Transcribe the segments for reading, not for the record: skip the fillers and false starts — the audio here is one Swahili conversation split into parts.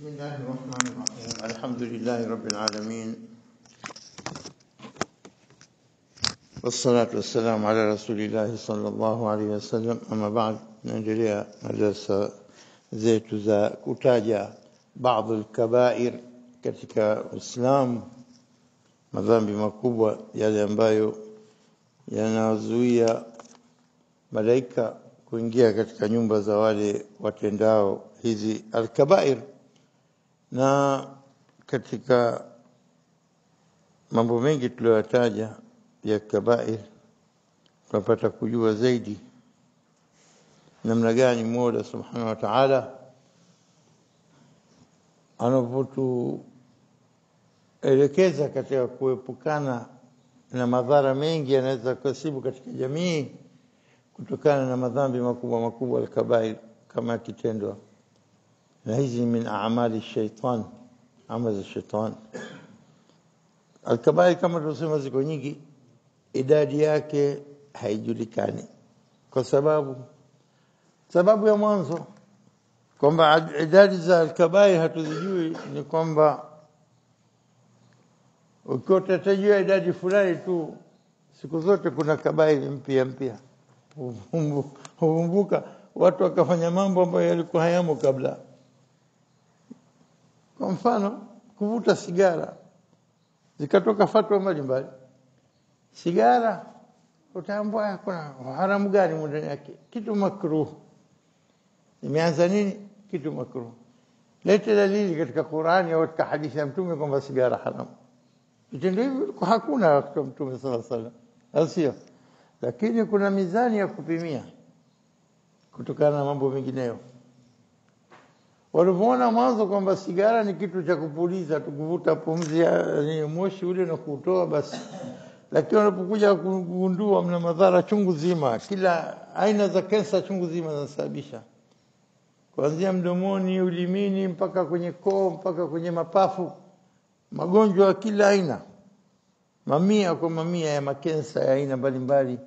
بسم الله الرحمن الرحيم الحمد لله رب العالمين والصلاة والسلام على رسول الله صلى الله عليه وسلم أما بعد نendelea madarasa zetu za kutaja baadhi al-kabair katika Uislamu, madhambi makubwa yale ambayo yanazuia malaika kuingia katika nyumba za wale watendao hizi al-kabair. Na katika mambo mengi tuliyotaja ya kabair tunapata kujua zaidi namna gani Mola Subhanahu wa Ta'ala anapotuelekeza katika kuepukana na madhara mengi yanaweza kusibu katika jamii kutokana na madhambi makubwa al-kabair kama kitendo. Na hizi min a'mali shaitan, amali shaitan. Al-kabair kama tunasema ziko nyingi, idadi yake haijulikani. Kwa sababu ya mwanzo kwamba idadi za al-kabair hatuzijui, ni kwamba ukitajia idadi fulani tu, siku zote kuna kabair mpya huvumbuka, watu wakafanya mambo ambayo yalikuwa hayamo kabla. Kwa mfano kuvuta sigara, zikatoka fatwa mbalimbali. Sigara utaambua kuna haramu gani ndani yake? Kitu makruh. Imeanza nini? Kitu makruh. Leta dalili katika Qur'ani au katika hadithi ya Mtume kwamba sigara haramu. Kitendo hivi hakuna wakati wa Mtume sallallahu alaihi wasallam. Sio. Lakini kuna mizani ya kupimia kutokana na mambo mengineyo. Walipoona mwanzo kwamba sigara ni kitu cha kupuliza, tukuvuta pumzi ya moshi ule na kutoa basi. Lakini wanapokuja kugundua mna madhara chungu zima, kila aina za kansa chungu zima zinasababisha. Kuanzia mdomoni, ulimini, mpaka kwenye koo, mpaka kwenye mapafu. Magonjwa kila aina. Mamia kwa mamia ya makensa ya aina mbalimbali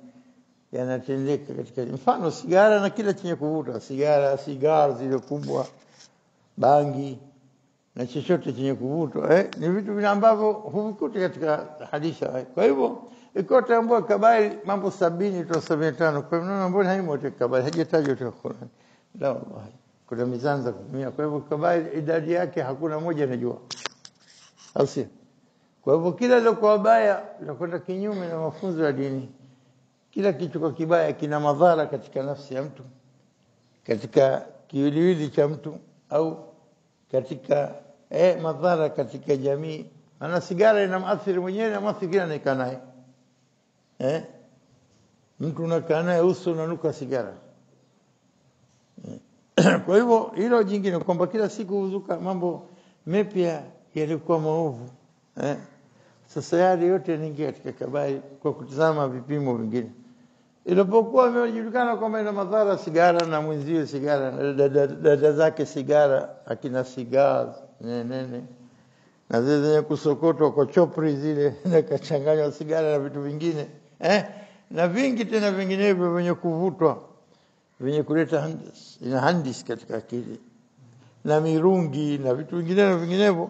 yanatendeka katika mfano sigara na kila chenye kuvuta, sigara zile kubwa, bangi na chochote chenye kuvutwa, ni vitu ambavyo huvikuti katika hadithi. Kwa hivyo ikote ambayo kabair mambo 70 tu 75, kwa hivyo mbona haimo katika kabair, hajatajwa katika Qur'an. La wallahi, kuna mizani za kutumia. Kwa hivyo kabair idadi yake hakuna moja anajua, au kwa hivyo kila lokuwa baya linakwenda kinyume na mafunzo ya dini. Kila kitu kwa kibaya kina madhara katika nafsi ya mtu, katika kiwiliwili cha mtu, au katika madhara katika jamii. Ana sigara inamaathiri mwenyewe na maathiri kila anayekaa naye. Mtu unakaa naye uso unanuka sigara. Kwa hivyo hilo jingine kwamba kila siku huzuka mambo mapya yalikuwa maovu. Sasa yale yote yanaingia katika kabair kwa kutazama vipimo vingine. Ilipokuwa imejulikana kwamba ina madhara sigara na mwenzie sigara na dada zake sigara, akina sigara nene na zile zenye kusokotwa kwa chopri zile na kachanganywa sigara na vitu vingine na vingi tena vinginevyo venye kuvutwa, venye kuleta handis katika akili, na mirungi na vitu vinginevyo.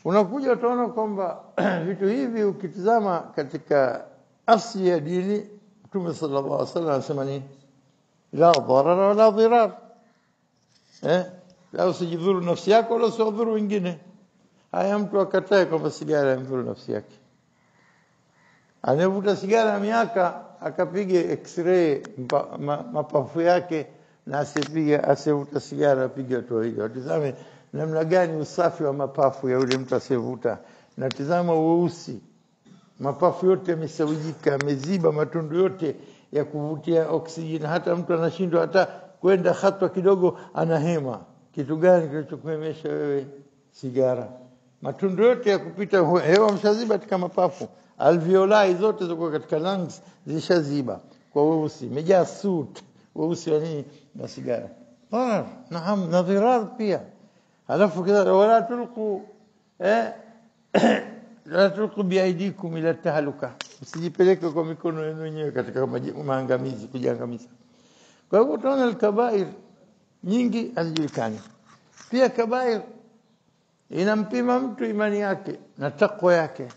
Unakuja utaona kwamba vitu hivi ukitizama katika asili ya dini, Mtume sallallahu alaihi wasallam anasema ni la dharar wala dhirar. La usijidhuru nafsi yako wala usidhuru wengine. Haya, mtu akatae kwamba sigara inadhuru nafsi yake. Anavuta sigara miaka akapiga x-ray mapafu yake, na asivuta sigara apige tu hiyo. Tazame namna gani usafi wa mapafu ya yule mtu asiyevuta, na tazama weusi, mapafu yote yamesawijika, yameziba matundu yote ya kuvutia oksijeni, hata mtu anashindwa hata kwenda hatua kidogo anahema. Kitu gani kilichokuhemesha wewe? Sigara. Matundu yote ya kupita hewa mshaziba katika mapafu, alveoli zote ziko katika lungs zishaziba kwa weusi, imejaa soot weusi wa nini? Na sigara. Naam, na dhirar pia. Alafu kida wala tulqu la tulqu biaidikum ila tahluka, usijipeleke kwa mikono yenu wenyewe katika maangamizi, kujiangamiza. Kwa hivyo tunaona al-kabair nyingi hazijulikani. Pia kabair inampima mtu imani yake na takwa yake.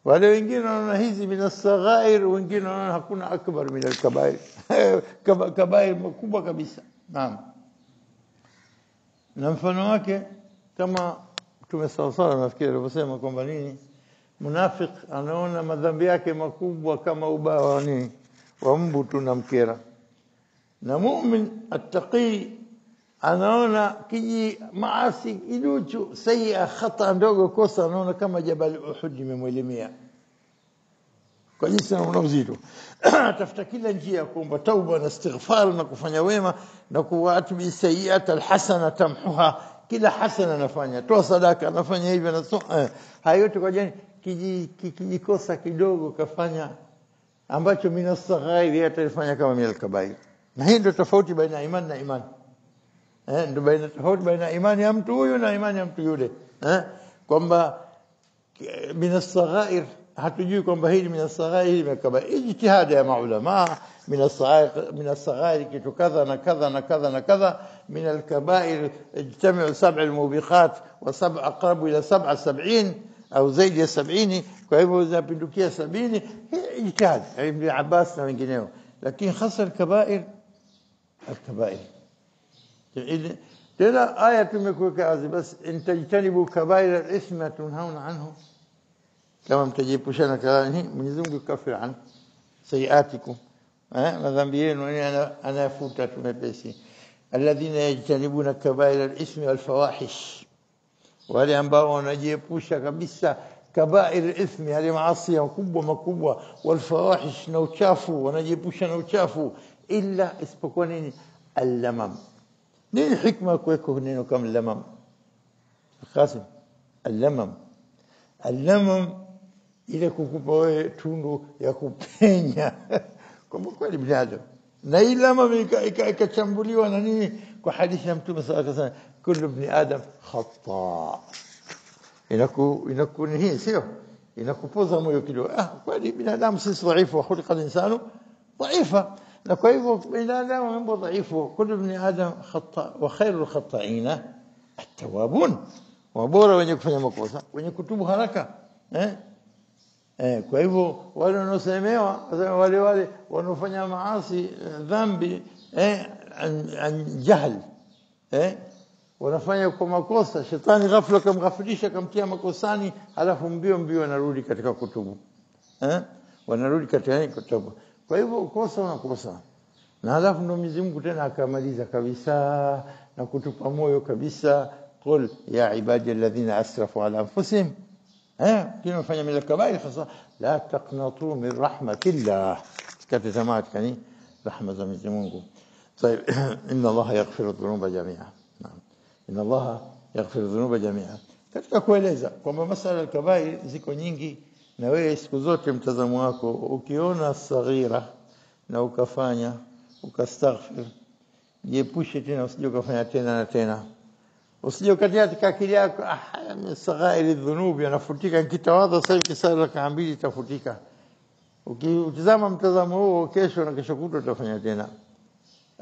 Wale wengine wanaona hizi minasaghair, wengine wanaona hakuna akbar min alkabair. Kabair makubwa kabisa. Naam. Na mfano wake kama tumesawasala nafikiri alivyosema kwamba nini, munafik anaona madhambi yake makubwa kama ubawa nini wa mbu tunamkera, na mu'min attaqi anaona kiji maasi kiduchu sayya khata ndogo kosa anaona kama jabal Uhud imemwelemea kwa jinsi anaona uzito. Atafuta kila njia ya kuomba tauba na istighfar na kufanya wema na kuwatu bi sayyi'at alhasana tamhuha, kila hasana anafanya, toa sadaka anafanya hivyo na so hayo yote kwa jani kijikosa kidogo kafanya ambacho minasaghairi atalifanya kama min alkabair. Na hii ndio tofauti baina imani na imani. Ndio baina tofauti baina imani ya mtu huyu na imani ya mtu yule. Kwamba minasaghair hatujui kwamba hili minasaghair hili kabair. Ijtihada ya maulama minasaghair kitu kadha na kadha na kadha na kadha, min alkabair ijtami'u 7 almubiqat wa 7 aqrabu ila 77 au zaidi ya 70, kwa hivyo zinapindukia 70. Ijtihad Ibn Abbas na wengineo, lakini hasa alkabair tena aya tumekuweka wazi, bas intajtanibu kabair al-ithma tunhauna anhu, kama mtajiepusha kama hii Mwenyezi Mungu kafir an sayiatikum, madhambi yenu anayafuta tumepesi. Alladhina yajtanibuna kabair al-ithmi wal fawahish, wale ambao wanajiepusha kabisa kabair al-ithmi, hali maasi makubwa wal fawahish na uchafu, wanajiepusha na uchafu, illa isipokuwa nini, al-lamam. Nini hikma kuweko neno kama lamam Qasim? Al-lamam ile kukupa wewe tundu ya kupenya kwa kweli binadamu, na ile lamam ikachambuliwa na nini kwa hadithi ya Mtume sallallahu alayhi wasallam, kullu ibn adam khata. Inaku hii sio inakupoza moyo kidogo, kweli binadamu sisi dhaifu, wa khuliqa al-insanu dhaifa, na kwa hivyo binadamu mambo dhaifu. Kullu ibn adam khata wa khairul khata'ina at-tawwabun, wa bora wenye kufanya makosa wenye kutubu haraka. Kwa hivyo wale wanaosemewa wale wanaofanya maasi dhambi an jahl, wanafanya kwa makosa, shetani ghafla kamghafilisha kamtia makosani, halafu mbio wanarudi katika kutubu, wanarudi katika kutubu. Kwa hivyo unakosa na halafu ndo Mwenyezi Mungu tena akamaliza kabisa na kutupa moyo kabisa, qul ya ibadi alladhina asrafu ala anfusihim, kinafanya min alkabair khasa la taqnatu min rahmatillah, kati tamat kani rahma za Mwenyezi Mungu. طيب inna Allah yaghfiru dhunuba jami'a. Naam, inna Allah yaghfiru dhunuba jami'a. Katika kueleza kwamba masala alkabair ziko nyingi, na wewe siku zote mtazamo wako ukiona saghira na ukafanya ukastaghfir, jiepushe tena, usije ukafanya tena na tena. Usije ukatia katika akili yako saghairi dhunubi yanafutika, nikitawadha sasa kisala kaambili itafutika. Ukitazama mtazamo huo, kesho na kesho kutwa utafanya tena.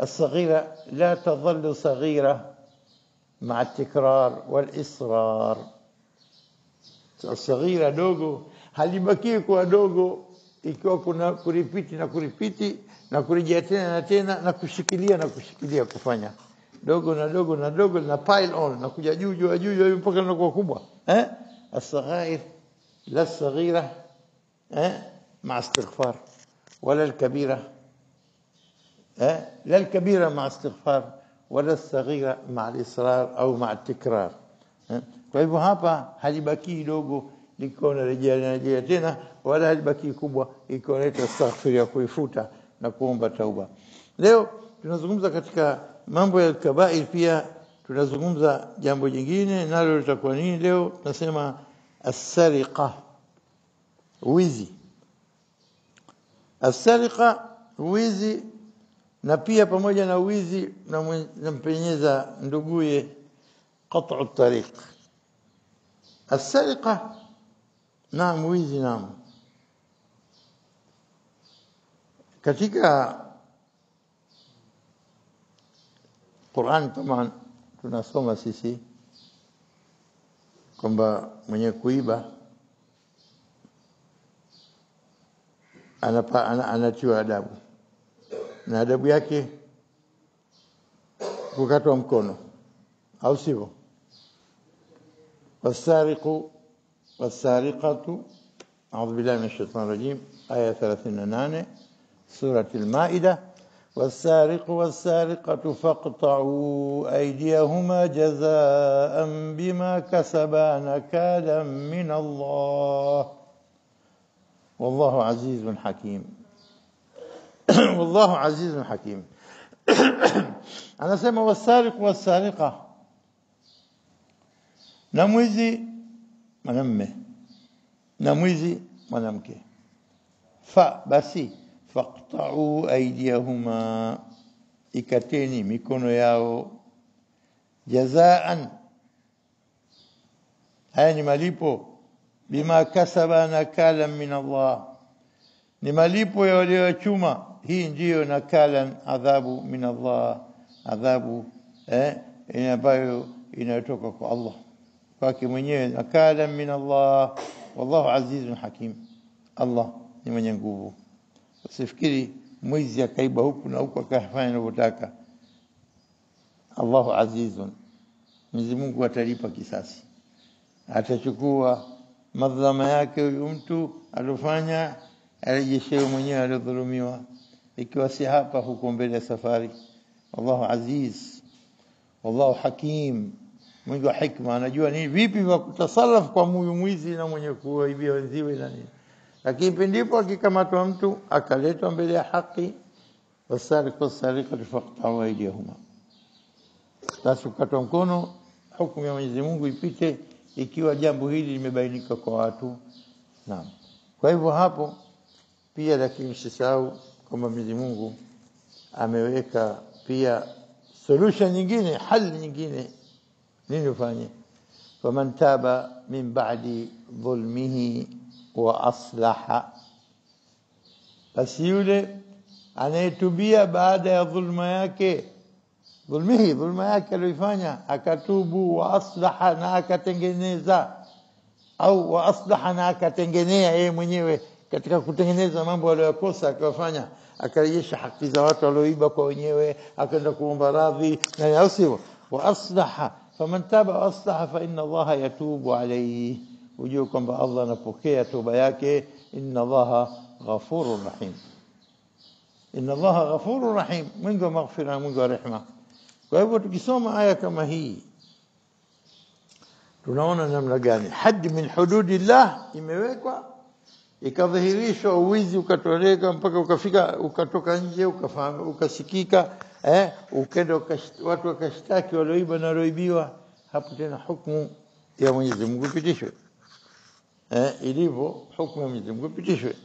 الصغيرة لا تظل صغيرة مع التكرار والإصرار. الصغيرة dogo halibaki kuwa dogo ikiwa kuna kuripiti na kurejea tena na tena na kushikilia kufanya dogo na pile on na kuja juu mpaka linakuwa kubwa. الصغائر لا الصغيرة مع استغفار، ولا الكبيرة لا الكبيرة مع استغفار، ولا الصغيرة مع الإصرار أو مع التكرار. Kwa hivyo hapa halibaki dogo liko na rejea tena, wala halibaki kubwa iko na astaghfir ya kuifuta na kuomba tauba. Leo tunazungumza katika mambo ya kabair, pia tunazungumza jambo jingine, nalo litakuwa nini leo? Tunasema as-sariqa, wizi. As-sariqa, wizi, na pia pamoja na wizi na mpenyeza nduguye qat'u at-tariq. As-sariqa naam, wizi naam. Katika Qur'an taman tunasoma sisi kwamba mwenye kuiba anatiwa adabu, na adabu yake kukatwa mkono, au sivyo? Wasariqu wasariqatu, a'udhu billahi minash shaitani rajim, aya 38 surah al-Ma'idah. والسارق والسارقة فاقطعوا أيديهما جزاء بما كسبا نكالا من الله والله عزيز حكيم. والله عزيز حكيم. أنا سمع والسارق والسارقة نموذي منمه نموذي منمكه فبسي faqta'u aydiyahuma, ikateni mikono yao, jazaan, haya ni malipo, bima kasaba nakalan min Allah, ni malipo ya waliochuma. Hii ndiyo nakalan, adhabu min Allah, adhabu ambayo inatoka kwa Allah, kwake mwenyewe, nakalan min Allah. Wallahu azizun hakim, Allah ni mwenye nguvu. Usifikiri mwizi akaiba huku na huku akafanya anavyotaka. Allahu azizun, Mwenyezi Mungu atalipa kisasi, atachukua madhama yake huyu mtu alofanya, arejeshewe mwenyewe aliyodhulumiwa, ikiwa si hapa huko mbele ya safari. Allahu aziz, wallahu hakim, Mungu wa hikma, anajua ni vipi vya kutasarraf kwa mwizi na mwenye kuibia wenziwe na nini. Lakini ndipo akikamatwa mtu akaletwa mbele ya haki, wasariqu wasariqatu faqta'u aydiyahuma, basi ukatwa mkono, hukumu ya Mwenyezi Mungu ipite ikiwa jambo hili limebainika kwa watu. Naam. Kwa hivyo hapo pia, lakini msisahau kwamba Mwenyezi Mungu ameweka pia solution nyingine, hali nyingine. Nini ufanye? faman taba min ba'di dhulmihi wa aslaha, basi yule anayetubia baada ya dhulma yake, dhulma yake aliyofanya, akatubu, wa aslaha, na akatengeneza, au wa aslaha, na akatengenea yeye mwenyewe katika kutengeneza mambo aliyokosa akafanya, akarejesha haki za watu walioiba kwa wenyewe, akaenda kuomba radhi na yasiwa, wa aslaha. faman taba wa aslaha fa inna Allaha yatubu alayhi, ujue kwamba Allah anapokea toba yake. Inna Allaha ghafurur rahim, inna Allaha ghafurur rahim, Mungu wa maghfira, Mungu wa rehema. Kwa hivyo tukisoma aya kama hii tunaona namna gani hadd min hududillah imewekwa, ikadhihirishwa, uwizi ukatoleka mpaka ukafika, ukatoka nje, ukafahamu, ukasikika, ukenda watu wakashtaki walioiba na walioibiwa. Hapo tena hukumu ya Mwenyezi Mungu pitishwe, ilivyo hukumu ya Mwenyezi Mungu pitishwe,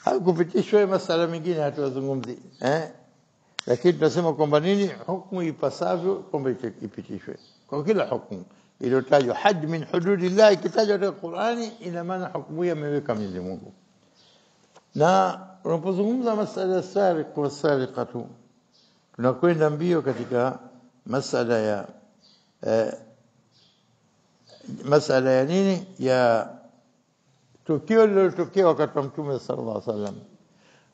hakupitishwe masala mengine hatuzungumzi, lakini tunasema kwamba nini hukumu ipasavyo, kwamba ipitishwe kwa kila hukumu iliyotajwa. Hadd min hududillah ikitajwa katika Qur'ani, ina maana hukumu hiyo ameweka Mwenyezi Mungu. Na unapozungumza masala ya sariq wa sariqatu, tunakwenda mbio katika masala ya nini, ya tukio lililotokea wakati wa Mtume sallallahu alaihi wasallam.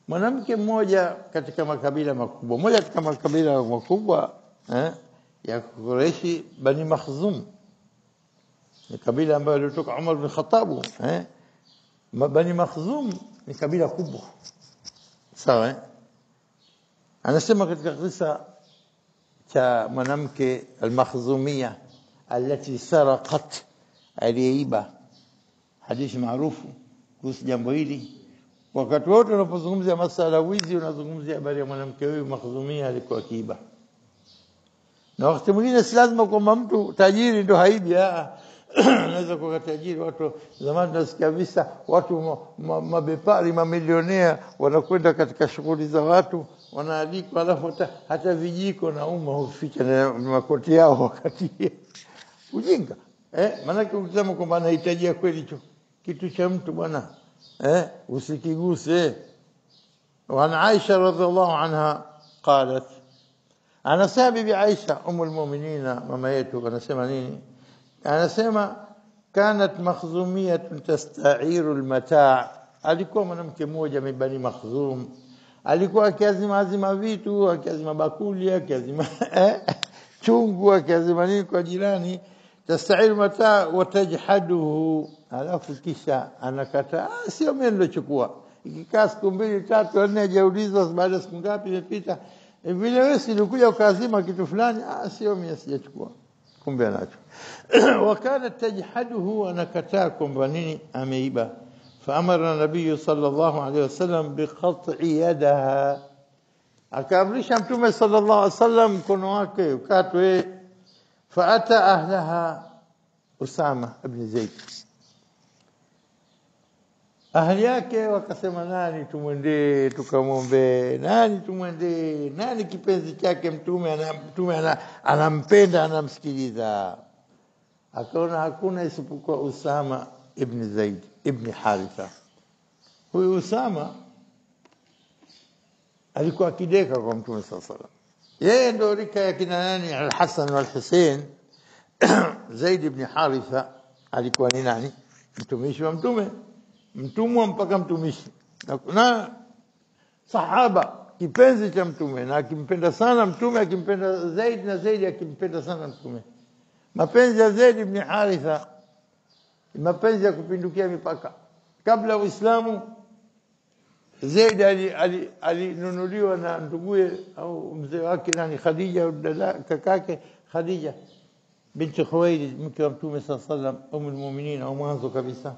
Mwanamke mmoja katika makabila makubwa, mmoja katika makabila makubwa ya Quraishi, Bani Makhzum, ni kabila ambalo lilitoka Umar bin Khattab. Bani Makhzum ni kabila kubwa, sawa. Anasema katika kisa cha mwanamke al-Makhzumia alati saraqat, aliyeiba, hadithi maarufu kuhusu jambo hili. Wakati wote unapozungumzia masala wizi, unazungumzia habari ya mwanamke huyu Makhzumia alikuwa akiiba. Na wakati mwingine si lazima kwamba mtu tajiri ndo haibi, anaweza kuwa tajiri. Watu zamani tunasikia visa, watu mabepari, mamilionea wanakwenda katika shughuli za watu, wanaalikwa, alafu hata vijiko na huficha na makoti yao wakati ujinga. Maana ukisema kwamba anahitajia kweli kitu cha mtu bwana, usikiguse. وعن عائشة رضي الله عنها قالت, أنا سابي بعائشة أم المؤمنين مما يتو، أنا سمعنيني anasema kanat makhzumiyatun tasta'iru almata', alikuwa mwanamke mmoja mbani Makhzum, alikuwa akiazima vitu, akiazima bakuli, akiazima chungu, akiazima nini kwa jirani. Tasta'iru mata' wa tajhaduhu, alafu kisha anakataa, sio mimi nilochukua. Ikikaa siku 2 3 4 hajaulizwa baada siku ngapi imepita, vile wewe ulikuja ukazima kitu fulani, sio mimi sijachukua, kumbe anacho. Wakana tajhaduhu, anakataa kwamba nini ameiba. Faamara nabii sallallahu alayhi wasallam biqat'i yadaha, akaamrisha mtume sallallahu alayhi wasallam mkono wake ukatwe. Faata ahlaha Usama ibn Zaid, ahli yake wakasema, nani tumwendee tukamwombe, nani tumwendee, nani kipenzi chake mtume anampenda anamsikiliza. Akaona hakuna isipokuwa Usama ibn Zaid ibn Haritha. Huyu Usama alikuwa kideka kwa mtume sallallahu alaihi wasallam, yeye ndo rika ya kina nani, al-Hasan wal-Hussein. Zaid ibn Haritha alikuwa ni nani, mtumishi wa mtume, mtumwa mpaka mtumishi, na sahaba kipenzi cha mtume, na akimpenda sana mtume, akimpenda Zaid, na Zaid akimpenda sana mtume. Mapenzi ya Zaid ibn Haritha mapenzi ya kupindukia mipaka. Kabla Uislamu, Zaid alinunuliwa na nduguye au mzee wake nani, Khadija, dada kakake Khadija binti Khuwailid, mke wa mtume sallallahu alayhi wasallam, umul mu'minin au mwanzo kabisa.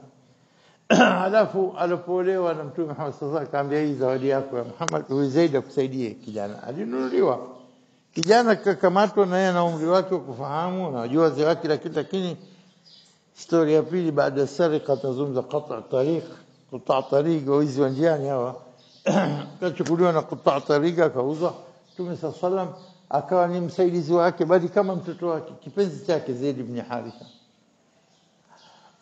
Alafu alipolewa na mtume Muhammad sallallahu alayhi wasallam, akamwambia, hii zawadi yako ya Muhammad, huyu Zaid akusaidie. Kijana alinunuliwa, kijana kakamatwa, na yeye na umri wake kufahamu na wajua wazee wake, lakini story ya pili baada ya sarika tazungumza qata' tariq, wizi wa njiani hawa. Kachukuliwa na qata' tariq, akauzwa. Mtume sallallahu alayhi wasallam akawa ni msaidizi wake, bali kama mtoto wake, kipenzi chake Zaid ibn Haritha.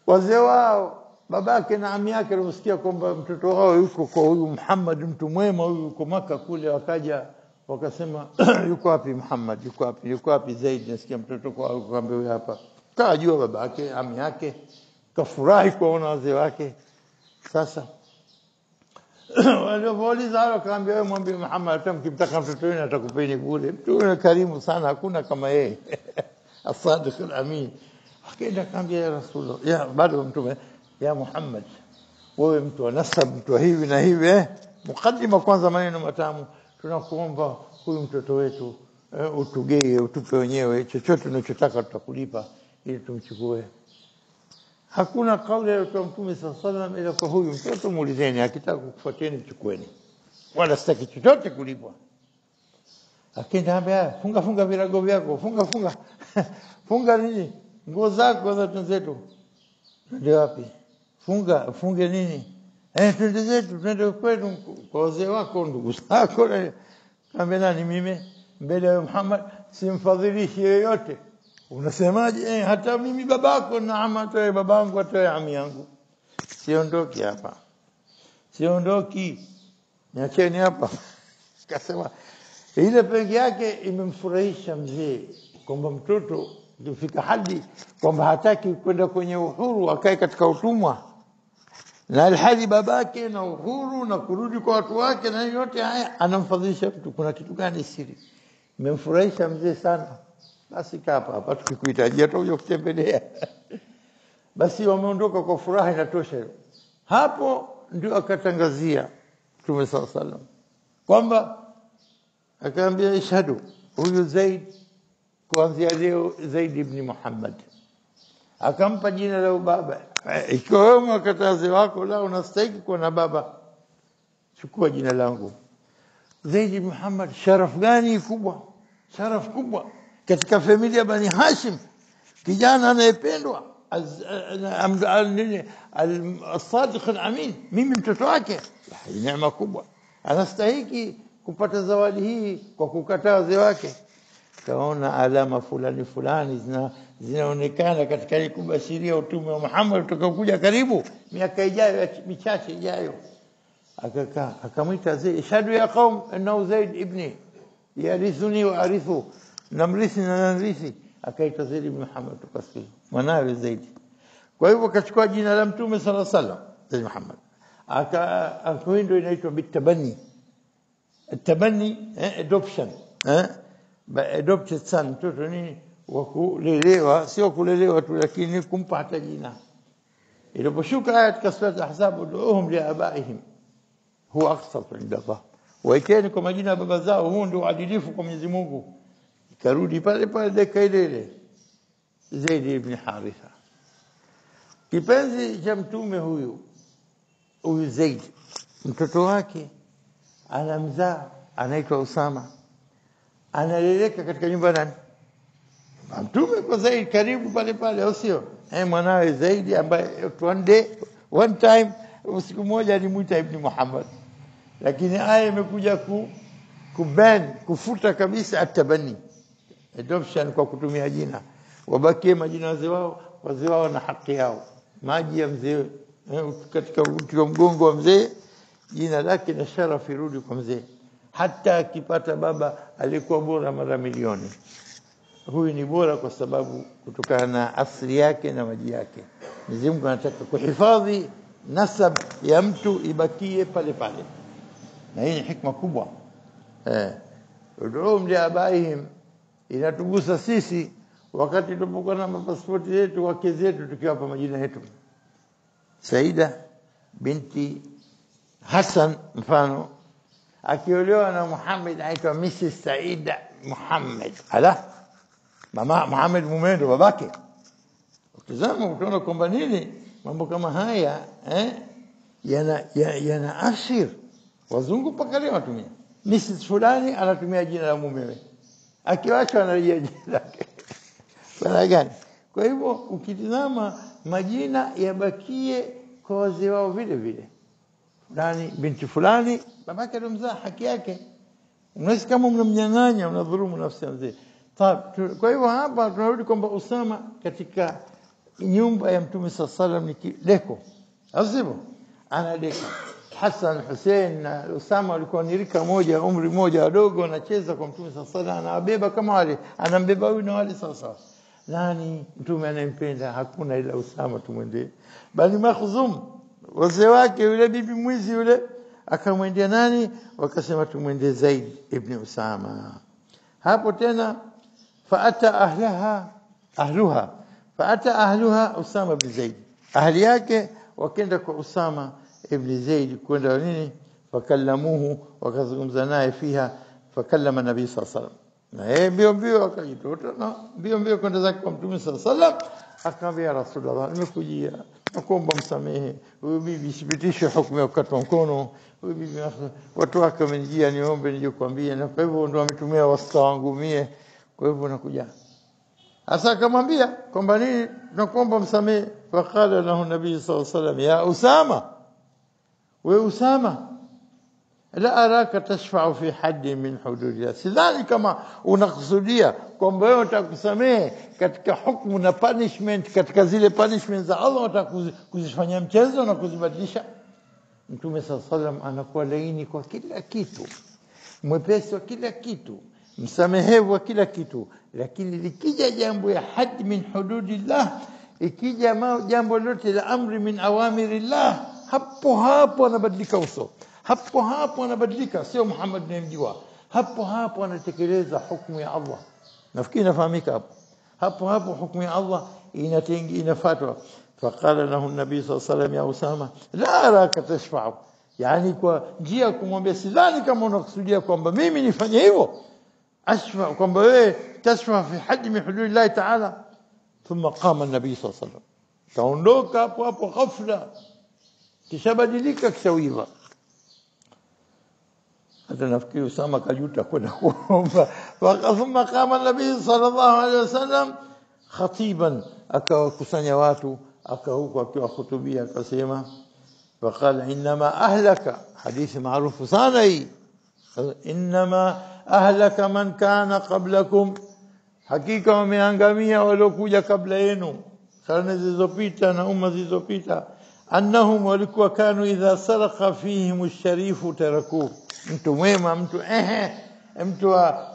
Wazee wao, babake na ami yake, walisikia kwamba mtoto wao yuko kwa huyu Muhammad, mtu mwema huyu, yuko Maka kule. Wakaja wakasema, yuko wapi Muhammad, yuko wapi Zaid, nasikia mtoto kwa huyu. Kaambia huyu hapa. Kajua babake, ami yake, kafurahi kuona wazee wake. Sasa waliouliza hao, kaambia, wewe mwambie Muhammad, atamkimtaka mtoto wenu atakupeni bure, mtu karimu sana, hakuna kama yeye. As-Sadiq al-Amin. Akaenda kaambia, ya Rasulullah, ya bado mtume, ya Muhammad, wewe mtu wa nasab, mtu hivi na hivi, mukaddima kwanza, maneno matamu, tunakuomba huyu mtoto wetu utugee, utupe wenyewe, chochote unachotaka tutakulipa ili tumchukue. Hakuna kauli ya mtume sallallahu alayhi wasallam ila kwa huyu mtoto, muulizeni, akitaka kukufuatieni mchukueni, wala sitaki chochote kulipwa. Akaambia, funga virago vyako, funga nini, nguo zako za tunzetu. Ndio wapi? Funge nini? Twende zetu, twende kwetu kwa wazee wako, ndugu zako. Kaambia, nani mimi mbele ya Muhammad simfadhilishi yoyote? Unasemaje? Hata mimi babako, naam, atoe babangu, atoe ami yangu, siondoki hapa, niacheni hapa. Akasema ile peke yake imemfurahisha mzee, kwamba mtoto kifika hadi kwamba hataki kwenda kwenye uhuru, akae katika utumwa, na alhali babake na uhuru na kurudi kwa watu wake, na yote haya anamfadhilisha mtu. Kuna kitu gani siri? Imemfurahisha mzee sana. Basi hapa tukikuhitaji hata uje kutembelea. Basi wameondoka kwa furaha, inatosha hiyo. Hapo ndio akatangazia Mtume sallallahu alayhi wasallam kwamba, akaambia, ishhadu, huyu Zaid kuanzia leo Zaid ibn Muhammad. Akampa jina la baba. Ikiwa wewe mkatazi wako la unastahili kuwa na baba, chukua jina langu Zaid ibn Muhammad. Sharaf gani kubwa, sharaf kubwa katika familia ya Bani Hashim, kijana anayependwa, al-Sadiq al-Amin, mimi mtoto wake. Ni neema kubwa, anastahili kupata zawadi hii kwa kukataa wazee wake. Kaona alama fulani zinaonekana katika ile kubashiria utume wa Muhammad utakaokuja karibu miaka ijayo michache ijayo. Akakaa akamwita Zaid, shahadu ya qaum annahu Zaid ibni yarithuni wa arithu, namrithi na nanrithi. akaitwa Zaid ibn Muhammad tukasikia mwanawe Zaid. Kwa hivyo akachukua jina la Mtume sallallahu alaihi wasallam Zaid Muhammad, akaenda inaitwa bitabani. Tabani adoption, adopted son, mtoto nini wa kulelewa, sio kulelewa tu lakini kumpa hata jina. Iliposhuka aya katika sura al-Ahzab, ud'uhum li abaihim huwa aqsatu 'inda Allah, waiteni kwa majina ya baba zao, huo ndio uadilifu kwa Mwenyezi Mungu. Ikarudi pale pale dakika ile Zaid ibn Haritha, kipenzi cha mtume huyu Zaid. Mtoto wake anamzaa anaitwa Usama, analeleka katika nyumba nani? Mtume kwa Zaid, karibu pale pale, au sio? Mwanawe Zaid ambaye one time usiku moja alimuita Ibn Muhammad, lakini aya imekuja kufuta kabisa atabani, adoption kwa kutumia jina. Wabakie majina wazee wao na haki yao. Maji ya mzee katika uti wa mgongo wa mzee, jina lake na sharafu irudi kwa mzee, hata akipata baba alikuwa bora mara milioni. Huyu ni bora kwa sababu kutokana na asili yake na maji yake. Mwenyezi Mungu anataka kuhifadhi nasab ya mtu ibakie pale pale, na hii ni hikma kubwa. Ud'uhum li abaihim inatugusa sisi wakati tunapokuwa na pasipoti yetu, wake zetu tukiwapa majina yetu. Saida binti Hassan mfano akiolewa na Muhammad aitwa Mrs. Saida Muhammad. Mama Muhammad mumeendo babake. Utazama utaona kwamba nini mambo kama haya yana ashir. Wazungu paka leo watumia Mrs. fulani, anatumia jina la mumewe, akiwacha analia jina lake. Bana gani? Kwa hivyo ukitizama majina yabakie kwa wazee wao vile vile. Fulani binti fulani, babake alimzaa, haki yake. Unaweza kama mnamnyang'anya, unadhulumu nafsi ya mzee. Kwa hivyo hapa tunarudi kwamba Usama katika nyumba ya Mtume sallallahu alaihi wasallam ni deko. Azimo analeka. Hassan, Hussein na Usama walikuwa ni rika moja, umri moja, wadogo, wanacheza kwa Mtume sallallahu alaihi wasallam, anabeba kama wale, anambeba huyu na wale sawa. Nani Mtume anayempenda? Hakuna ila Usama, tumwendee. Bali Makhzum wazee wake yule bibi mwizi yule akamwendea nani? Wakasema tumwendee Zaid ibn Usama. Hapo tena faata ahluha Usama ibn Zaid, ahli yake wakaenda kwa Usama ibn Zaid kwenda nini? Fakallamuhu, wakazungumza naye fiha. Fakallama nabii sallallahu alaihi wasallam, na mbio akajitota na mbio kwenda zake kwa Mtume sallallahu alaihi wasallam. Akamwambia Rasulullah, nimekujia nakuomba msamehe, huyu bibi thibitisha hukumu ya kukatwa mkono. Huyu bibi watu wake wamenijia niombe nije kuambia, na kwa hivyo ndio ametumia wasta wangu mie, kwa hivyo nakuja. Hasa akamwambia kwamba nini, nakuomba msamehe. Faqala lahu nabii sallallahu alaihi wasallam, ya Usama, we Usama, la araka tashfa'u fi haddi min hududillah, sidhani kama unakusudia kwamba wewe utakusamehe katika hukumu na punishment, katika zile punishment za Allah utakuzifanyia mchezo na kuzibadilisha. Mtume sallallahu alaihi wasallam anakuwa laini kwa kila kitu, mwepesi wa kila kitu, msamehevu wa kila kitu, lakini likija jambo ya haddi min hududillah, ikija jambo lote la amri min awamirillah, hapo anabadilika uso, hapo anabadilika, sio Muhammad ninayemjua, hapo anatekeleza hukumu ya Allah. Nafikiri nafahamika hapo hukumu ya Allah inafuatwa. Faqala lahu an-nabii sallallahu alayhi wasallam, ya Usama, la araka tashfa'u, yani kwa njia kumwambia sidhani kama unakusudia kwamba mimi nifanye hivyo, ashfa kwamba wewe tashfa fi hadd min hududillah ta'ala. Thumma qama an-nabii sallallahu alayhi wasallam, kaondoka hapo ghafla, kishabadilika kishawiva. Hata nafikiri Usama kajuta kwenda kuomba. Thumma qama an-nabii sallallahu alayhi wasallam khatiban, akawakusanya watu, akahuku akiwahutubia, akasema faqala inma ahlaka, hadithi maarufu sana hii, inma ahlaka man kana qablakum, hakika wameangamia waliokuja kabla yenu, karne zilizopita na umma zilizopita. Annahum, walikuwa kanu idha sarqa fihim ash-sharifu tarakuhu, mtu mwema, mtu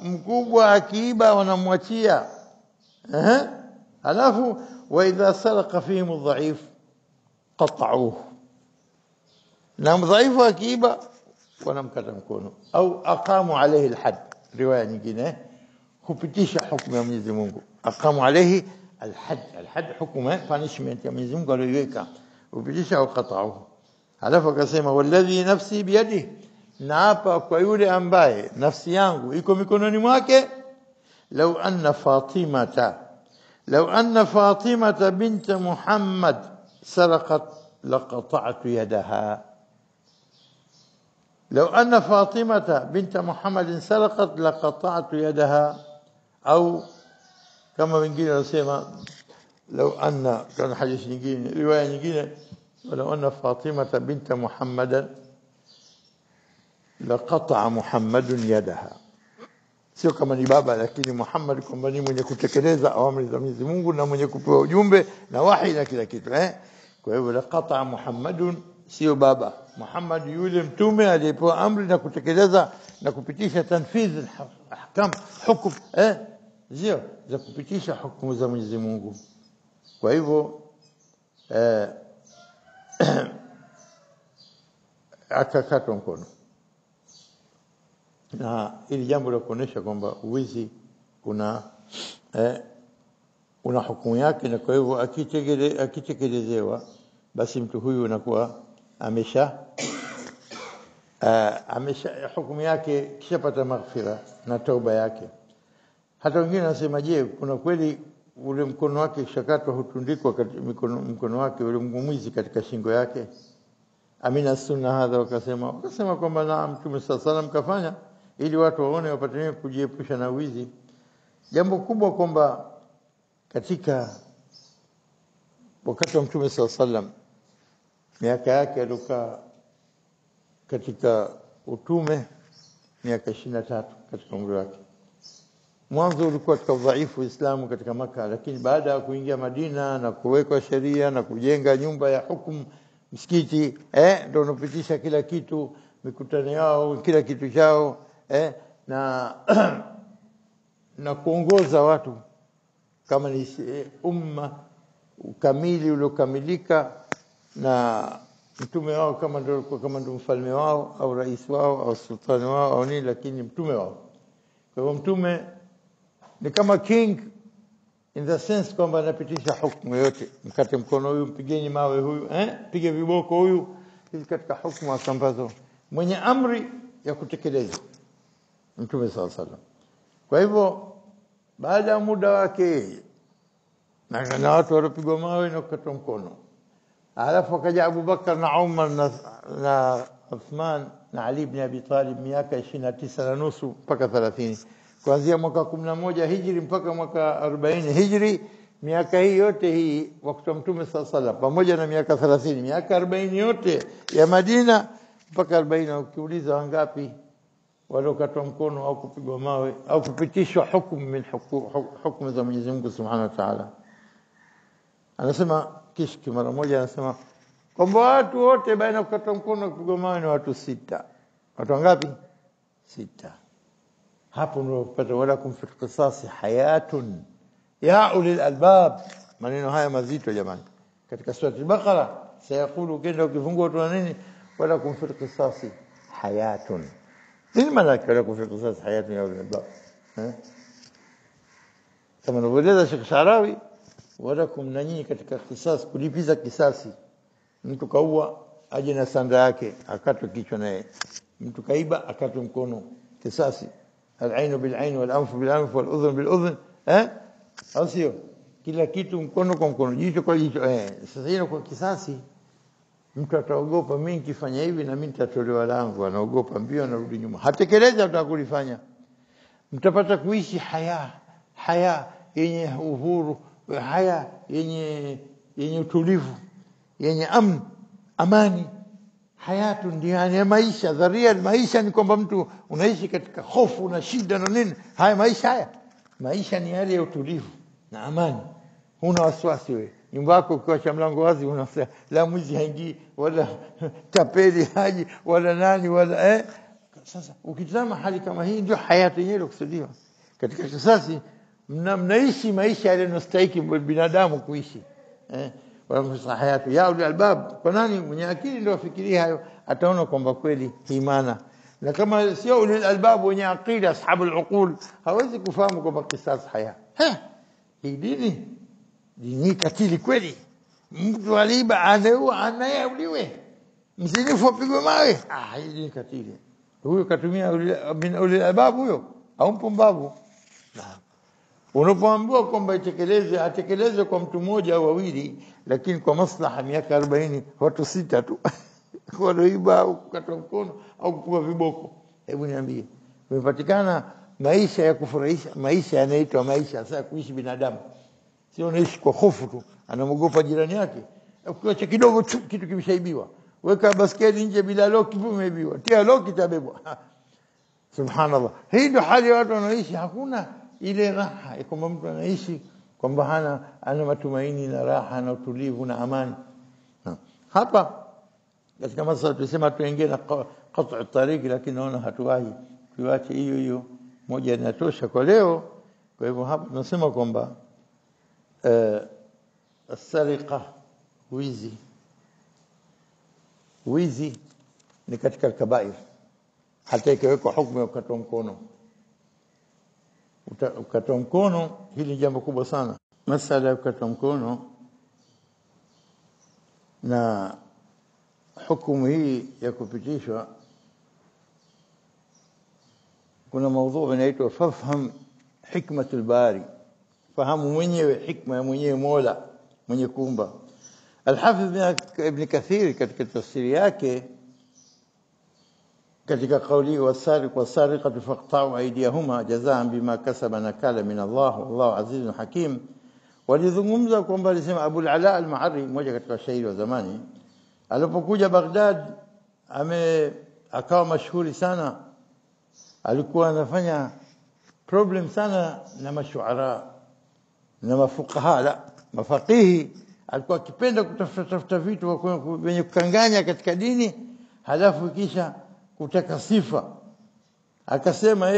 mkubwa akiiba wanamwachia. alafu wa idha sarqa fihim adh-dha'if qat'uhu, na mdhaifu akiiba wanamkata mkono, au aqamu alayhi al-hadd. Riwaya nyingine kupitisha hukumu ya Mwenyezi Mungu, aqamu alayhi al-hadd. Al-hadd hukumu punishment ya Mwenyezi Mungu aliyoiweka, kupitisha au qat'uhu. Alafu akasema walladhi nafsi biyadihi, na hapa kwa yule ambaye nafsi yangu iko mikononi mwake, law anna Fatimata bint Muhammad sarqat laqata'tu yadaha. لو أن فاطمة بنت محمد سرقت لقطعت يدها، أو كما بنقول نسمع لو أن كان حديث نجين رواية نجين ولو أن فاطمة بنت محمد لقطع محمد يدها. sio kama ni baba, lakini Muhammad kwamba ni mwenye kutekeleza amri za Mwenyezi Mungu na mwenye kupewa ujumbe na wahi na kila kitu. Kwa hivyo laqata Muhammadun sio baba. Muhammad yule mtume aliyepewa amri na kutekeleza na kupitisha tanfidh ahkam hukum sio za kupitisha hukumu za Mwenyezi Mungu. Kwa hivyo akakatwa mkono, na ili jambo la kuonesha kwamba uwizi una hukumu yake, na kwa hivyo akitekelezewa basi mtu huyu anakuwa amesha hukumu yake kishapata maghfira na tauba yake. Hata wengine wanasema, je, kuna kweli ule mkono wake kishakatwa hutundikwa mkono wake ule mwizi katika shingo yake? Amina sunna hadha, wakasema kwamba na Mtume sallallahu kafanya ili watu waone wapate kujiepusha na wizi. Jambo kubwa kwamba katika wakati wa Mtume sallallahu miaka yake alikaa katika utume miaka 23 katika umri wake. Mwanzo ulikuwa katika udhaifu Uislamu katika Maka, lakini baada ya kuingia Madina na kuwekwa sheria na kujenga nyumba ya hukumu, msikiti ndio unapitisha kila kitu, mikutano yao, kila kitu chao na na kuongoza watu kama ni umma kamili uliokamilika, na mtume wao kama ndio mfalme wao au rais wao au sultani wao au nini, lakini mtume wao. Kwa hivyo mtume ni kama king in the sense kwamba anapitisha hukumu yote. Mkate mkono huyu, mpigeni mawe huyu, pige viboko huyu, hizi katika hukumu ambazo mwenye amri ya kutekeleza Mtume sallallahu alaihi wasallam. Kwa hivyo baada ya muda wake na watu walipigwa mawe na kukatwa mkono, alafu akaja Abu Bakar na Umar na Uthman na Ali ibn Abi Talib miaka 29 na nusu mpaka 30, kuanzia mwaka 11 Hijri mpaka mwaka 40 Hijri. Miaka hii yote hii wakati wa Mtume sallallahu alaihi wasallam pamoja na miaka 30, miaka 40 yote ya Madina mpaka 40, ukiuliza wangapi waliokatwa mkono au kupigwa mawe au kupitishwa hukumu min hukumu za Mwenyezi Mungu Subhanahu wa Ta'ala. Anasema Kishki mara moja, anasema kwamba watu wote baina kukatwa mkono na kupigwa mawe ni watu 6. Watu wangapi? 6. Hapo ndio upata wala kumfit qisasi hayatun ya ulil albab. Maneno haya mazito jamani, katika sura al-Baqara sayakulu, kenda ukifungua tu nini, wala kumfit qisasi hayatun. Nini maana yake wala kumfit qisasi hayatun ya ulil albab? Kama anavyoeleza Sheikh Sharawi, wala kumnanyini katika kisasi, kulipiza kisasi. Mtu kaua aje na sanda yake akatwe kichwa naye, mtu kaiba akatwe mkono, kisasi. Al-ainu bil-ain wal-anfu bil-anf wal-udhun bil-udhun, au sio? Kila kitu mkono kwa mkono, jicho kwa jicho. Sasa hiyo kwa kisasi, mtu ataogopa, mimi nikifanya hivi na mimi nitatolewa langu, anaogopa, mbio anarudi nyuma, hatekeleza utakulifanya. Mtapata kuishi haya yenye uhuru, haya yenye utulivu, yenye amani. Hayatu ndio yani maisha dharia. Maisha ni kwamba mtu unaishi katika hofu na shida na nini. Haya maisha ni hali ya utulivu na amani. Huna wasiwasi wewe. Nyumba yako ukiacha mlango wazi unasema la mwizi haingii, wala tapeli haji, wala nani wala Sasa ukitazama hali kama hii, ndio hayati yenyewe kusudiwa. Katika kisasi mnaishi maisha yanayostahili binadamu kuishi. Wa hayatu ya ulil albab. Kwa nani mwenye akili ndio afikiria hayo, ataona kwamba kweli imana. Na kama sio ulil albab wenye akili, ashabul uqul, hawezi kufahamu kwamba qisas haya. Hii dini katili kweli. Mtu aliba anayeuliwe, mzinifu apigwe mawe. Hii dini katili. Huyo katumia ulil albab huyo au mpumbavu? Unapoambiwa kwamba atekeleze kwa mtu mmoja au wawili, lakini kwa maslaha miaka 40 watu 6 tu waloiba au kukata mkono au kupiga viboko. Hebu niambie, umepatikana maisha ya kufurahisha, maisha yanaitwa maisha sasa kuishi binadamu. Sio unaishi kwa hofu tu, anamogopa jirani yake. Ukiacha kidogo tu kitu kimeshaibiwa, weka baskeli nje bila loki, umeibiwa, tia loki tabebwa. Subhanallah. Hii ndio hali ya watu wanaishi. Hakuna ile raha kwamba mtu anaishi kwamba ana matumaini na raha na utulivu na amani. Hapa katika masuala tunasema tuingie na qat'u tariq, lakini naona hatuwahi, tuache hiyo moja inatosha kwa leo. Kwa hivyo hapa tunasema kwamba as-sariqa, wizi ni katika kabair, hata ikiwekwa hukumu ya kukatwa mkono. Ukatwa mkono, hili jambo kubwa sana. Masala ya kukatwa mkono na hukumu hii ya kupitishwa, kuna mada inaitwa fafham hikmatul bari, fahamu mwenyewe hikma ya mwenyewe Mola mwenye kuumba. Al-Hafidh Ibn Kathir katika tafsiri yake katika kauli wasariq wasariqatu faqta'u aydiyahuma jazaan bima kasaba nakala min Allah wallahu azizun hakim, walizungumza kwamba alisema Abu al-Ala al-Ma'arri, mmoja katika shairi wa zamani, alipokuja Baghdad akawa mashuhuri sana. Alikuwa anafanya problem sana na mashuara na mafuqaha, mafaqihi. Alikuwa akipenda kutafuta vitu vyenye kukanganya katika dini, halafu kisha kutaka sifa. Akasema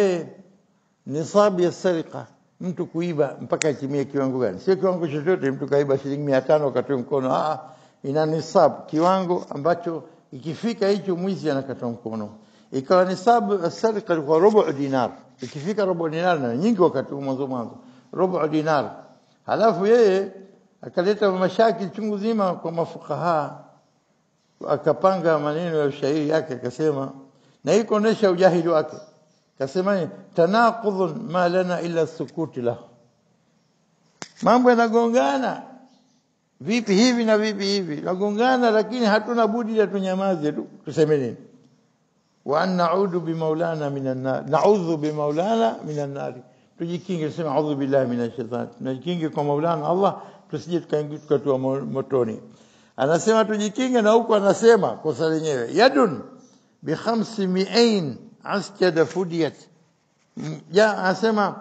nisabu ya sariqa, mtu kuiba mpaka itimie kiwango gani? Sio kiwango chochote mtu kaiba shilingi 500 akatoa mkono. Ina nisabu, kiwango ambacho ikifika hicho mwizi anakatwa mkono. Ikawa nisabu sariqa kwa rubu dinar. Ikifika rubu dinar, na nyingi wakati mwanzo rubu dinar. Halafu yeye akaleta mashakili chungu zima kwa mafuqaha, akapanga maneno ya shairi yake, akasema, na hii kuonesha ujahili wake. Akasema tanaqudun ma lana illa sukuti lahu, mambo yanagongana vipi hivi na vipi hivi, nagongana, lakini hatuna budi ya tunyamaze tu, tuseme nini? Wa an na'udhu bi maulana minan nar, na'udhu bi maulana minan nar, tujikinge, sema a'udhu billahi minash shaitani, tujikinge kwa maulana Allah tusije tukaingizwa tu motoni. Anasema tujikinge, na huko anasema kosa lenyewe, yadun bi 500 asjada fudiyat, anasema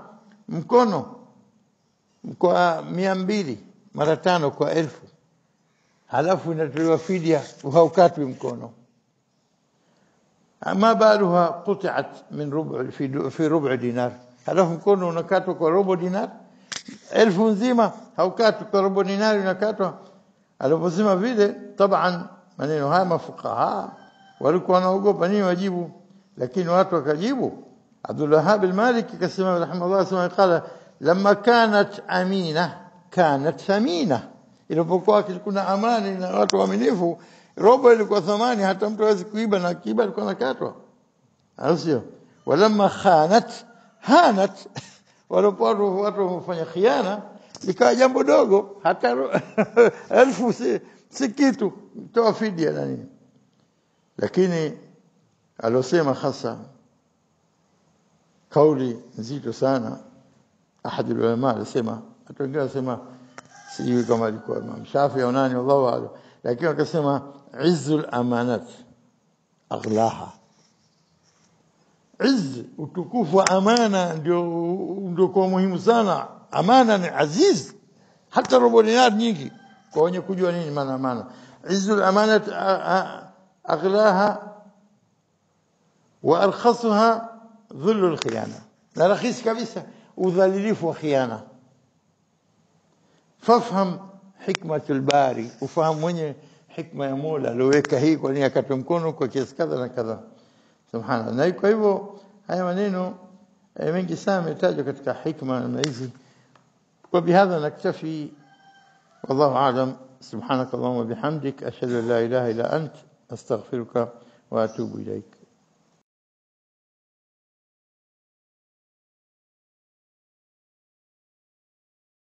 mkono kwa 200 mara 5 kwa 1000, halafu inatolewa fidia, haukatwi mkono. Ama baluha qut'at min rubu' fi rubu' dinar, halafu mkono unakatwa kwa rubu dinar. 1000 nzima haukatwi kwa rubu dinar, unakatwa. Aliposema vile, taban maneno haya mafuqaha walikuwa wanaogopa nini wajibu, lakini watu wakajibu. Abdul Wahhab al-Maliki kasema rahimahullah, sema qala lamma kanat amina kanat thamina, ilipokuwa kuna amani na watu waaminifu, robo ilikuwa thamani, hata mtu hawezi kuiba, na kiba alikuwa nakatwa, sio? Walamma khanat hanat, watu wafanya khiana ikawa jambo dogo, hata 1000 si kitu, toa fidia na nini. Lakini alosema hasa kauli nzito sana ahad ulama, alisema, hata wengine wasema sijui kama alikuwa Imam Shafi au nani, wallahu a'lam, lakini akasema izzul amanat aghlaha, utukufu wa amana ndio kwa muhimu sana. Amana ni aziz, hata robo dinar nyingi kwa wenye kujua nini maana amana. Izzul amanat aghlaha wa arkhasuha dhulul khiyana, na rakhis kabisa udhalilifu wa khiana. Fafham hikmatul bari, ufahamu mwenye hikma ya Mola aliyoweka hii kwa nini akatoa mkono kwa kiasi kadha na kadha. Subhanallah. Na kwa hivyo haya maneno mengi sana yametajwa katika hikma na hizi. Kwa bihadha naktafi, wallahu a'lam. Subhanakallahumma bihamdik ashhadu an la ilaha illa ant astaghfiruka wa atubu ilaik.